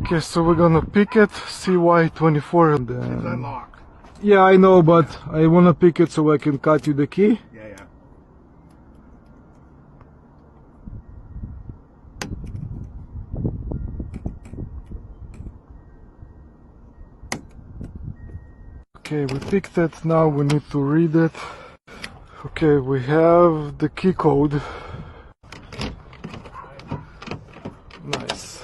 Okay, so we're gonna pick it, CY24 and then... It's unlocked. Yeah, I know, but I wanna pick it so I can cut you the key. Yeah, yeah. Okay, we picked it, now we need to read it. Okay, we have the key code. Nice.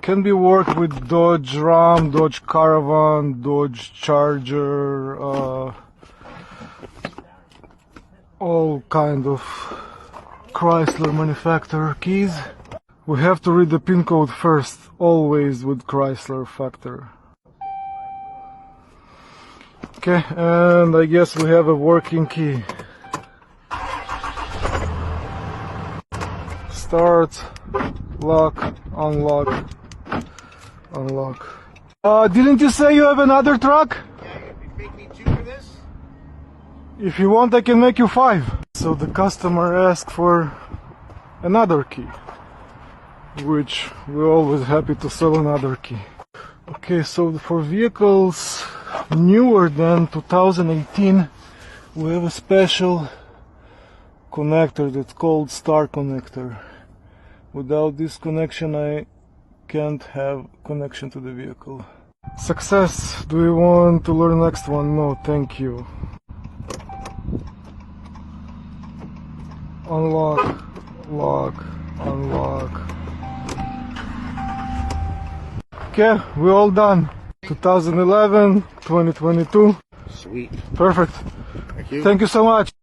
Can be worked with Dodge Ram, Dodge Caravan, Dodge Charger, all kind of Chrysler manufacturer keys. We have to read the pin code first, always with Chrysler factor. Okay, and I guess we have a working key. Start, lock, unlock, unlock. Didn't you say you have another truck? Yeah, you make me 2 for this? If you want, I can make you 5. So the customer asked for another key, which we're always happy to sell another key. Okay, so for vehicles newer than 2018, we have a special connector that's called star connector. Without this connection, I can't have connection to the vehicle. Success. Do you want to learn next one? No, thank you. Unlock, lock, unlock. Okay, we're all done. 2011, 2022. Sweet. Perfect. Thank you. Thank you so much.